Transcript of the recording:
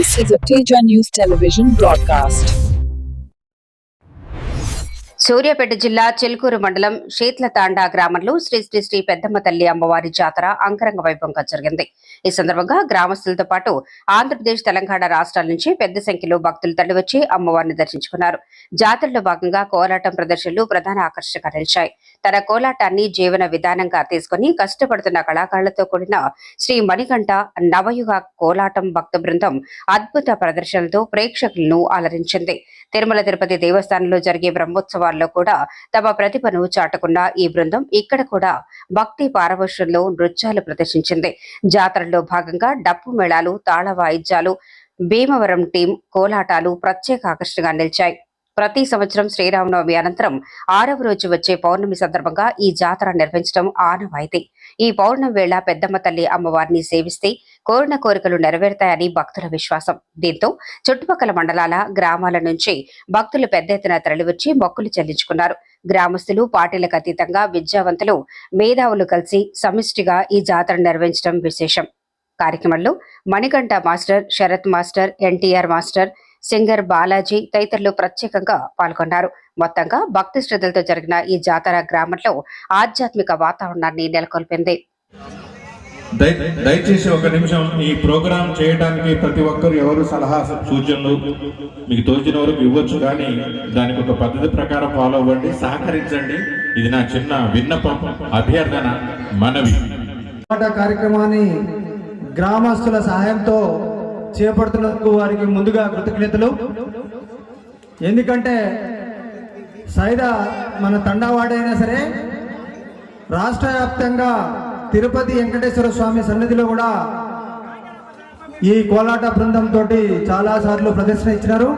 This is a Teja News Television broadcast. Suryapet జిల్లా చిలుకూరు మండలం శీత్లతాండా గ్రామంలో శ్రీ శ్రీ శ్రీ పెద్దమ్మ తల్లి అమ్మవారి జాతర అంగరంగ వైభవంగా జరిగింది. ఈ సందర్భంగా గ్రామస్తులతో పాటు ఆంధ్రప్రదేశ్, తెలంగాణ రాష్ట్రాల నుంచి పెద్ద సంఖ్యలో భక్తులు తరలివచ్చి అమ్మవారిని దర్శించుకున్నారు. జాతరలో భాగంగా కోలాటం ప్రదర్శనలు ప్రధాన ఆకర్షణగా నిలిచాయి. తన కోలాటాన్ని జీవన విధానంగా తీసుకుని కష్టపడుతున్న కళాకారులతో కూడిన శ్రీ మణికంఠ నవయుగ కోలాటం భక్త బృందం అద్భుత ప్రదర్శనలతో ప్రేక్షకులను అలరించింది. తిరుమల తిరుపతి దేవస్థానంలో జరిగే బ్రహ్మోత్సవాల్లో కూడా తమ ప్రతిభను చాటుకున్న ఈ బృందం ఇక్కడ కూడా భక్తి పారవశ్యంలో నృత్యాలు ప్రదర్శించింది. జాతరలో భాగంగా డప్పు మేళాలు, తాళ వాయిద్యాలు, భీమవరం టీం కోలాటాలు ప్రత్యేక ఆకర్షణగా నిలిచాయి. ప్రతి సంవత్సరం శ్రీరామనవమి అనంతరం 6వ రోజు వచ్చే పౌర్ణమి సందర్భంగా ఈ జాతర నిర్వహించడం ఆనవాయితీ. ఈ పౌర్ణమి వేళ పెద్దమ్మ తల్లి అమ్మవారిని సేవిస్తే కోరిన కోరికలు నెరవేరుతాయని భక్తుల విశ్వాసం. దీంతో చుట్టుపక్కల మండలాల, గ్రామాల నుంచి భక్తులు పెద్ద ఎత్తున తరలివచ్చి మొక్కులు చెల్లించుకున్నారు. గ్రామస్తులు, పార్టీలకు అతీతంగా విద్యావంతులు, మేధావులు కలిసి సమిష్టిగా ఈ జాతర నిర్వహించడం విశేషం. కార్యక్రమంలో Manikanta master, Sharath master, NTR master, singer Balaji తదితరులు ప్రత్యేకంగా పాల్గొన్నారు. మొత్తంగా భక్తి శ్రద్ధలతో జరిగిన ఈ జాతర గ్రామంలో ఆధ్యాత్మిక వాతావరణాన్ని నెలకొల్పింది. దయచేసి ఒక నిమిషం ఈ ప్రోగ్రాం చేయడానికి ప్రతి ఒక్కరు ఎవరు సలహా సూచనలు మీకు తోచిన వరకు ఇవ్వచ్చు, కానీ దానికి ఒక పద్ధతి ప్రకారం ఫాలో అవ్వండి, సహకరించండి. ఇది నా చిన్న విన్నపం, అభ్యర్థన, మనవి. కార్యక్రమాన్ని గ్రామస్తుల సహాయంతో చేపడుతున్నందుకు వారికి ముందుగా కృతజ్ఞతలు. ఎందుకంటే సైదా మన తండావాడైనా సరే రాష్ట్ర వ్యాప్తంగా తిరుపతి వెంకటేశ్వర స్వామి సన్నిధిలో కూడా ఈ కోలాట బృందం తోటి చాలా సార్లు ప్రదర్శన ఇచ్చినారు.